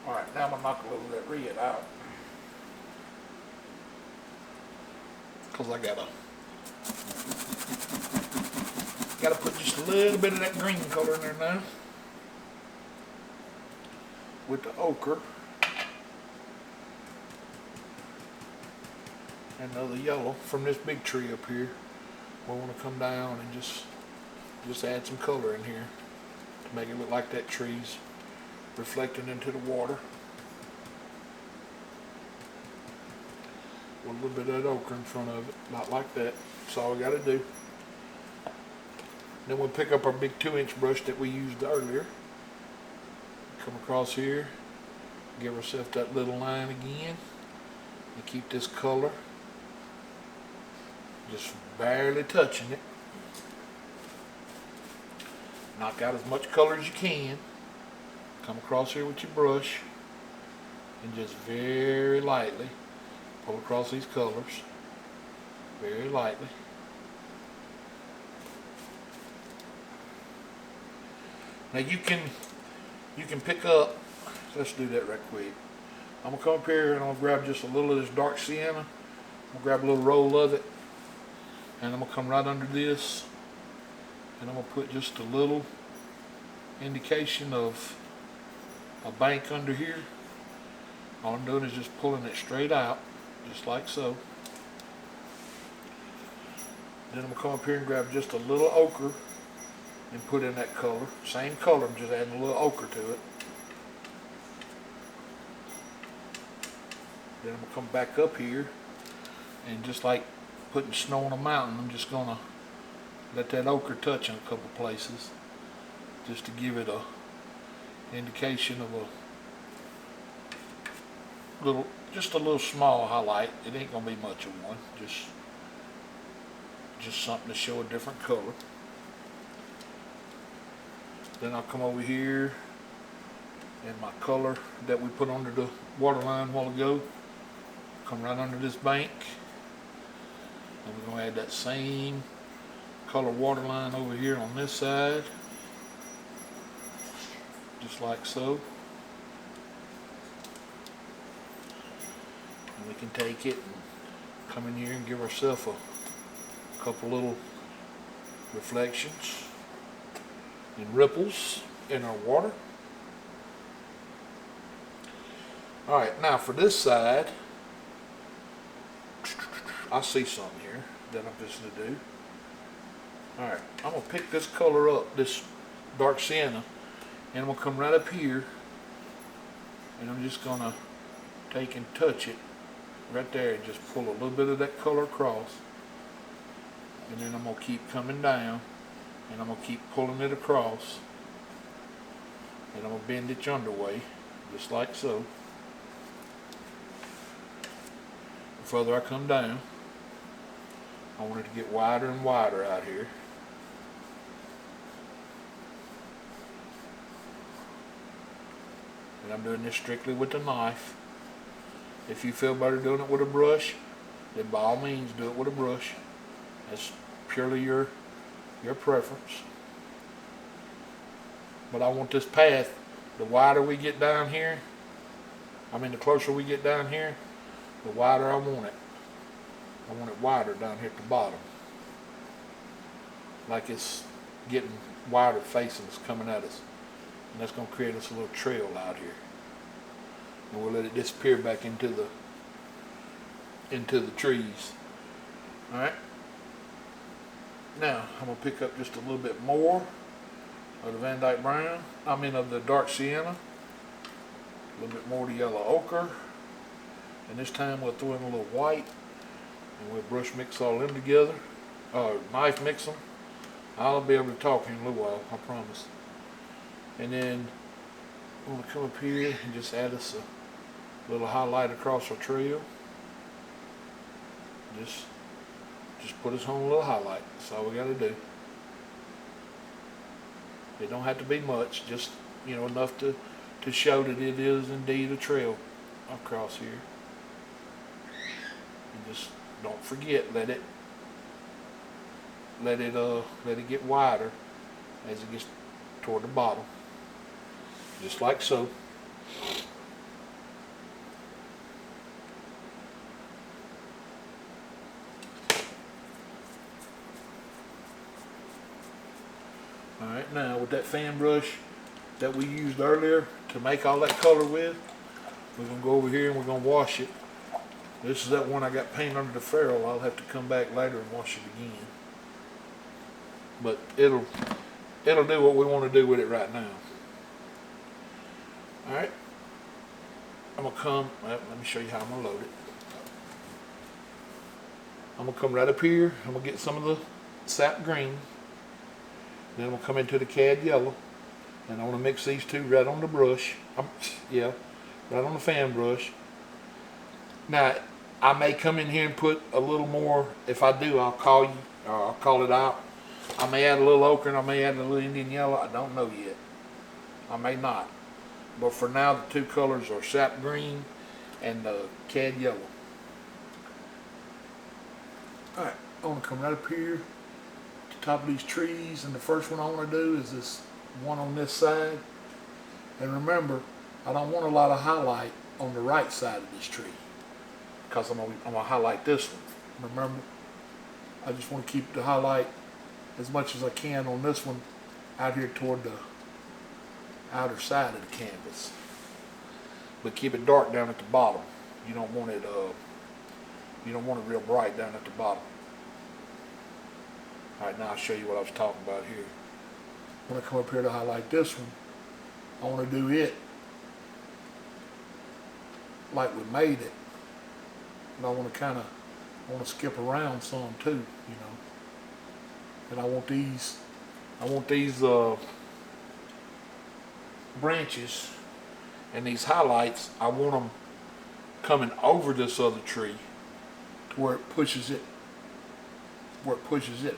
Speaker 1: Alright, now I'm going to knock a little of that red out. Because I gotta put just a little bit of that green color in there now. With the ochre. And another yellow from this big tree up here. We want to come down and just add some color in here. To make it look like that tree's reflecting into the water. With a little bit of that ochre in front of it, not like that. That's all we got to do. Then we'll pick up our big 2-inch brush that we used earlier. Come across here, give ourselves that little line again, and keep this color just barely touching it. Knock out as much color as you can. Come across here with your brush and just very lightly pull across these colors, very lightly. Now you can pick up, let's do that right quick. I'm gonna come up here and I'm gonna grab just a little of this dark sienna. I'm gonna grab a little roll of it and I'm gonna come right under this and I'm gonna put just a little indication of a bank under here. All I'm doing is just pulling it straight out, just like so. Then I'm going to come up here and grab just a little ochre and put in that color. Same color, I'm just adding a little ochre to it. Then I'm going to come back up here and just like putting snow on a mountain, I'm just going to let that ochre touch in a couple places just to give it a indication of a little, just a little small highlight. It ain't gonna be much of one, just something to show a different color. Then I'll come over here and my color that we put under the water line a while ago, come right under this bank, and we're gonna add that same color water line over here on this side. Just like so. we can take it and come in here and give ourselves a couple little reflections and ripples in our water. Alright, now for this side, I see something here that I'm just going to do. Alright, I'm going to pick this color up, this dark sienna, and I'm going to come right up here, and I'm just going to take and touch it right there and just pull a little bit of that color across, and then I'm going to keep coming down, and I'm going to keep pulling it across, and I'm going to bend it underway, just like so. The further I come down, I want it to get wider and wider out here. And I'm doing this strictly with the knife. If you feel better doing it with a brush, then by all means do it with a brush. That's purely your preference. But I want this path, the wider we get down here, the closer we get down here, the wider I want it. I want it wider down here at the bottom. Like it's getting wider facings coming at us. And that's going to create us a little trail out here. And we'll let it disappear back into the trees. Alright. Now, I'm going to pick up just a little bit more of the Van Dyke Brown. Of the dark sienna. A little bit more of the yellow ochre. And this time we'll throw in a little white. And we'll brush mix all them together. Knife mix them. I'll be able to talk in a little while, I promise. And then I'm going to come up here and just add us a little highlight across our trail. Just put us on a little highlight. That's all we got to do. It don't have to be much, just enough to show that it is indeed a trail across here. And just don't forget, let it get wider as it gets toward the bottom. Just like so. Alright, now with that fan brush that we used earlier to make all that color with, we're going to go over here and we're going to wash it. This is that one I got paint under the ferrule. I'll have to come back later and wash it again. But it'll do what we want to do with it right now. Alright, I'm going to come, let me show you how I'm going to load it. I'm going to come right up here, I'm going to get some of the sap green, then I'm going to come into the cad yellow, and I want to mix these two right on the brush, right on the fan brush. Now, I may come in here and put a little more. If I do, I'll call you, or I'll call it out. I may add a little ochre and I may add a little Indian yellow, I don't know yet. I may not. But for now, the two colors are sap green and the cad yellow. Alright, I want to come right up here to the top of these trees, and the first one I want to do is this one on this side. And remember, I don't want a lot of highlight on the right side of this tree, because I'm going to highlight this one. Remember, I just want to keep the highlight as much as I can on this one out here toward the outer side of the canvas, but keep it dark down at the bottom. You don't want it real bright down at the bottom. Alright, now I'll show you what I was talking about here. When I come up here to highlight this one, I want to do it like we made it, and I want to skip around some too, and I want these branches and these highlights, I want them coming over this other tree to where it pushes it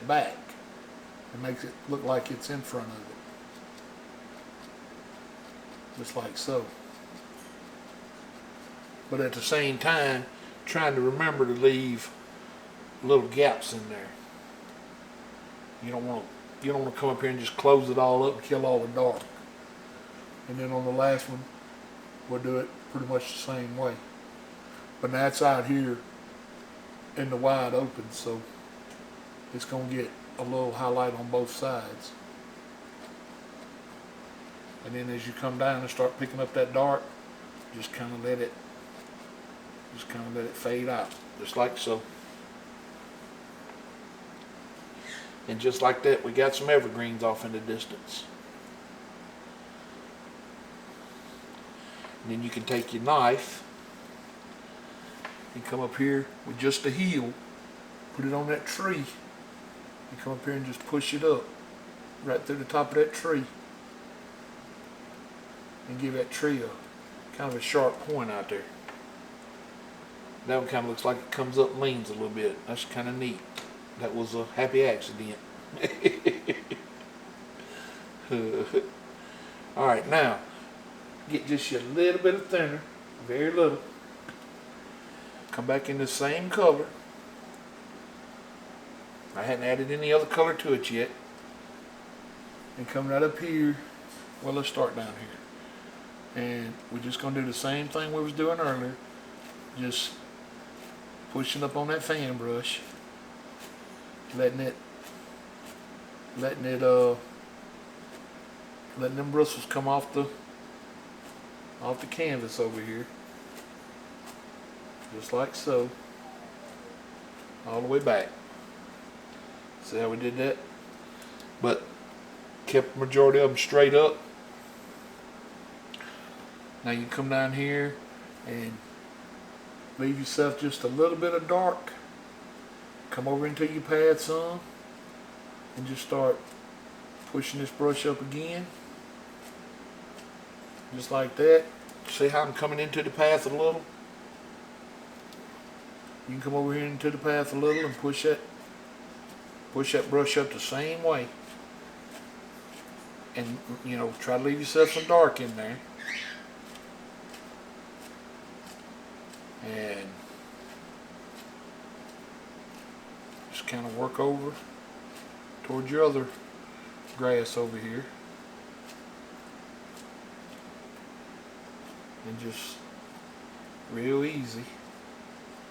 Speaker 1: back and makes it look like it's in front of it, just like so. But at the same time, trying to remember to leave little gaps in there. You don't want to come up here and just close it all up and kill all the dark. And then on the last one, we'll do it pretty much the same way. But now it's out here in the wide open, so it's going to get a little highlight on both sides. And then as you come down and start picking up that dark, just kind of let it fade out, just like so. And just like that, we got some evergreens off in the distance. And then you can take your knife and come up here with just the heel, put it on that tree, and come up here and just push it up right through the top of that tree, and give that tree a kind of a sharp point out there. That one kind of looks like it comes up and leans a little bit. That's kind of neat. That was a happy accident. Alright, now get just a little bit of thinner, very little. Come back in the same color. I hadn't added any other color to it yet. And come right up here. Well, let's start down here. And we're just going to do the same thing we was doing earlier. Just pushing up on that fan brush. Letting them bristles come off the canvas over here, just like so, all the way back. See how we did that? But kept the majority of them straight up. Now you come down here and leave yourself just a little bit of dark. Come over until you pad some, and just start pushing this brush up again, just like that. See how I'm coming into the path a little? You can come over here into the path a little and push that brush up the same way, and you know, try to leave yourself some dark in there, and just kind of work over towards your other grass over here, and just real easy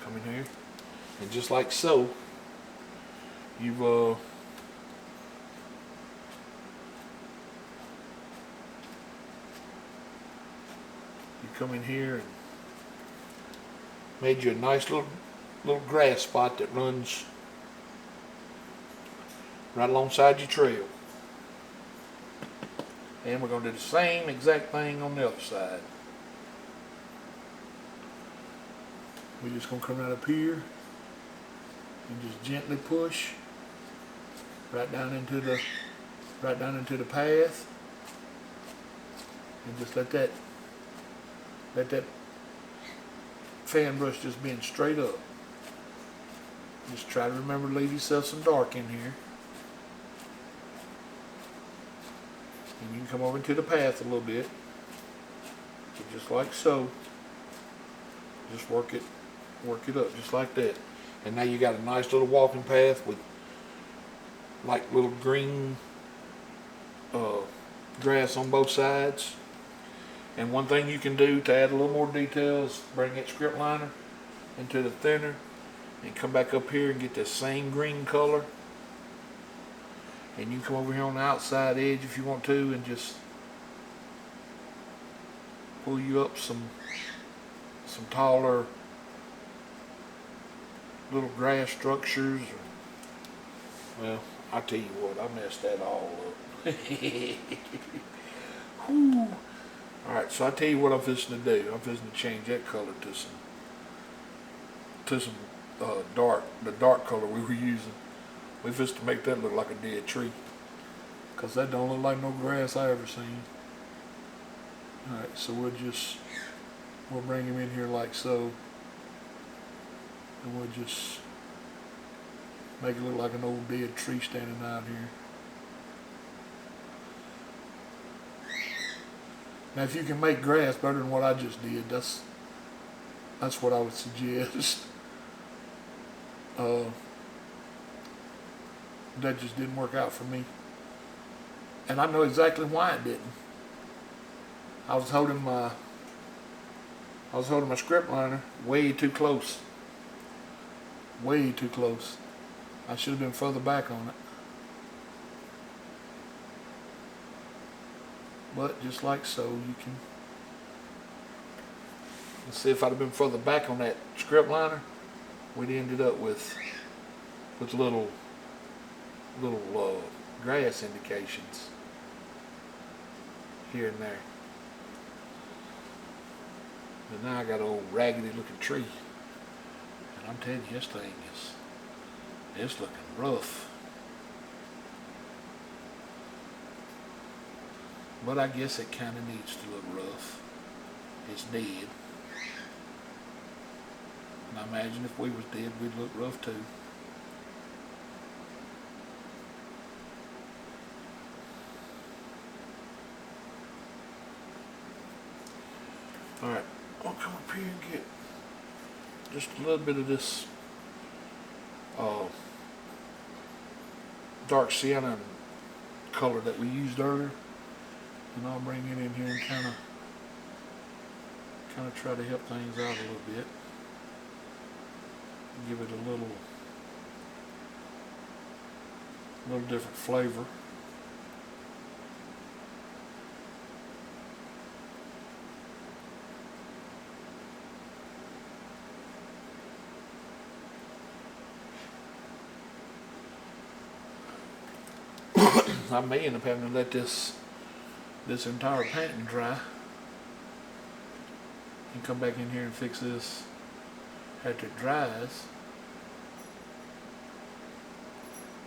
Speaker 1: come in here, and just like so, you come in here and made you a nice little grass spot that runs right alongside your trail. And we're going to do the same exact thing on the other side. We're just going to come right up here and just gently push right down into the path, and just let that fan brush just bend straight up. Just try to remember to leave yourself some dark in here. And you can come over into the path a little bit, so just like so. Just work it up just like that. And now you got a nice little walking path with like little green grass on both sides. And one thing you can do to add a little more detail is bring that script liner into the thinner and come back up here and get the same green color. And you can come over here on the outside edge if you want to and just pull you up some taller little grass structures. Well, I tell you what, I messed that all up. Whew. Alright, so I tell you what I'm fixing to do. I'm fixing to change that color to some the dark color we were using. We fixing to make that look like a dead tree, cause that don't look like no grass I ever seen. Alright, so we'll bring him in here like so, and we'll just make it look like an old dead tree standing out here. Now if you can make grass better than what I just did, that's what I would suggest. That just didn't work out for me. And I know exactly why it didn't. I was holding my I was holding my script liner way too close. Way too close. I should have been further back on it. But just like so, you can. Let's see, if I'd have been further back on that script liner, we'd ended up with little grass indications here and there. But now I got an old raggedy looking tree, and I'm telling you, this thing it's looking rough. But I guess it kind of needs to look rough. It's dead. And I imagine if we was dead, we'd look rough too. Alright, I'll come up here and get just a little bit of this dark sienna color that we used earlier, and I'll bring it in here and kind of try to help things out a little bit, give it a little different flavor. I may end up having to let this entire painting dry and come back in here and fix this after it dries.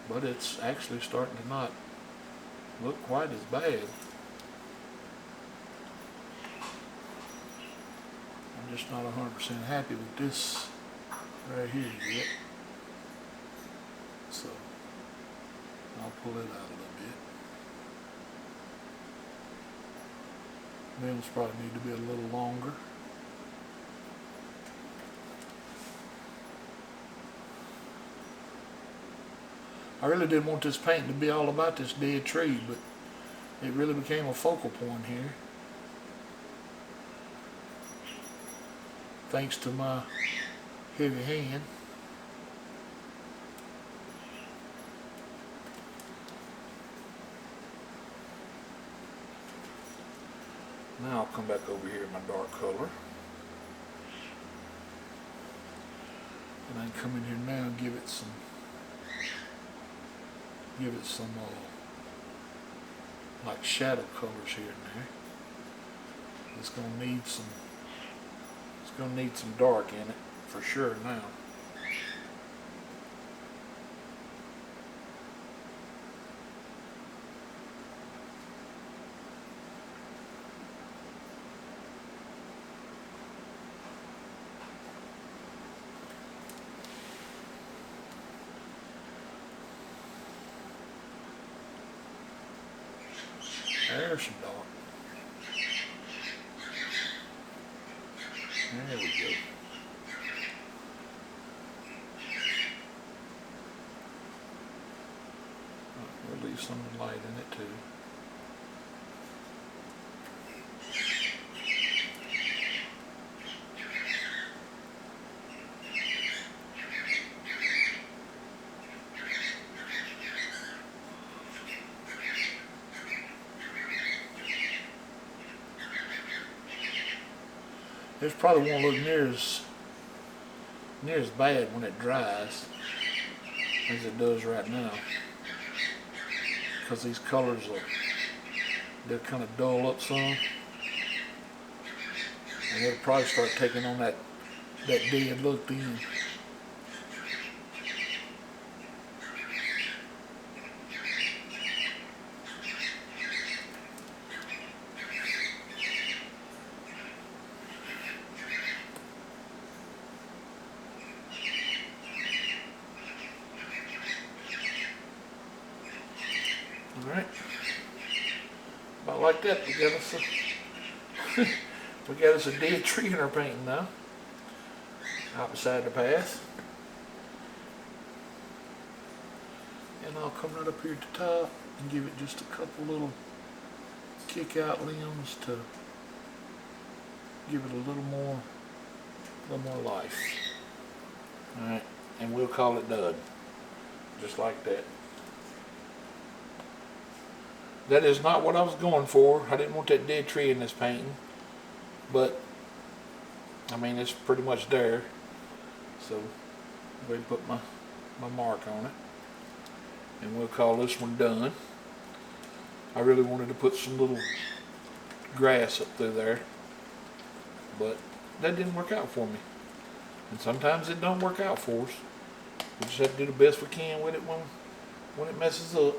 Speaker 1: But it's actually starting to not look quite as bad. I'm just not 100% happy with this right here yet. So I'll pull it out a little bit. Nails probably need to be a little longer. I really didn't want this painting to be all about this dead tree, but it really became a focal point here. Thanks to my heavy hand. Now I'll come back over here in my dark color. And I can come in here now and give it some like shadow colors here and there. It's gonna need some dark in it for sure now. There's some dark. There we go. We'll leave some light in it too. This probably won't look near as bad when it dries as it does right now, because these colors they'll kind of dull up some, and it'll probably start taking on that dead look then. Alright, about like that, we got us a dead tree in our painting now, out beside the path. And I'll come right up here at the top and give it just a couple little kick out limbs to give it a little more A little more life. Alright, and we'll call it done. Just like that. That is not what I was going for. I didn't want that dead tree in this painting. But, I mean, it's pretty much there. So, I'm going to put my mark on it. And we'll call this one done. I really wanted to put some little grass up through there. But that didn't work out for me. And sometimes it don't work out for us. We just have to do the best we can with it when it messes up.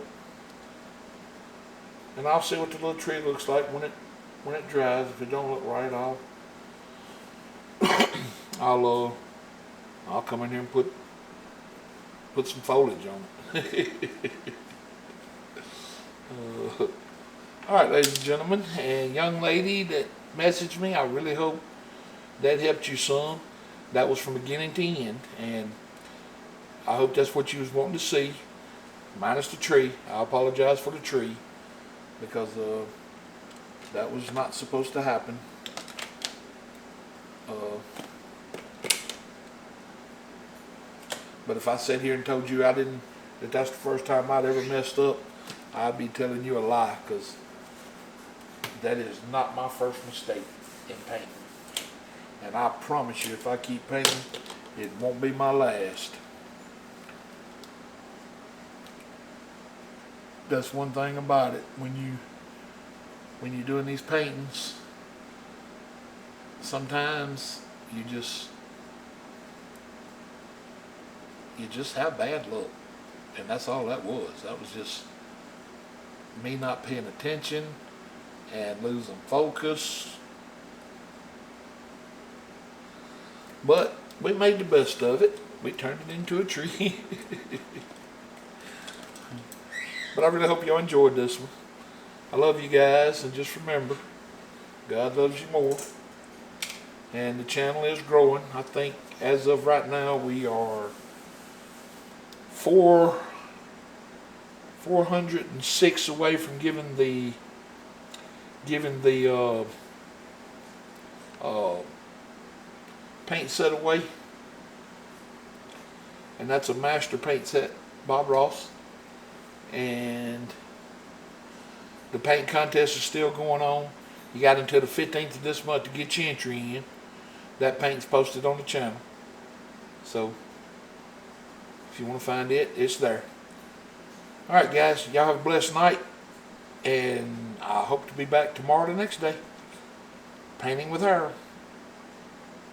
Speaker 1: And I'll see what the little tree looks like when it dries. If it don't look right, I'll come in here and put some foliage on it. Alright, ladies and gentlemen, and young lady that messaged me, I really hope that helped you some. That was from beginning to end, and I hope that's what you was wanting to see, minus the tree. I apologize for the tree, because that was not supposed to happen. But if I sat here and told you that that's the first time I'd ever messed up, I'd be telling you a lie, because that is not my first mistake in painting. And I promise you, if I keep painting, it won't be my last. That's one thing about it. When you're doing these paintings, sometimes you just have bad luck. And that's all that was. That was just me not paying attention and losing focus. But we made the best of it. We turned it into a tree. But I really hope y'all enjoyed this one. I love you guys, and just remember, God loves you more. And the channel is growing. I think as of right now we are 406 away from giving the paint set away, and that's a master paint set, Bob Ross. And the paint contest is still going on. You got until the 15th of this month to get your entry in. That paint's posted on the channel, so if you want to find it, it's there. Alright guys, y'all have a blessed night, and I hope to be back tomorrow the next day, painting with her.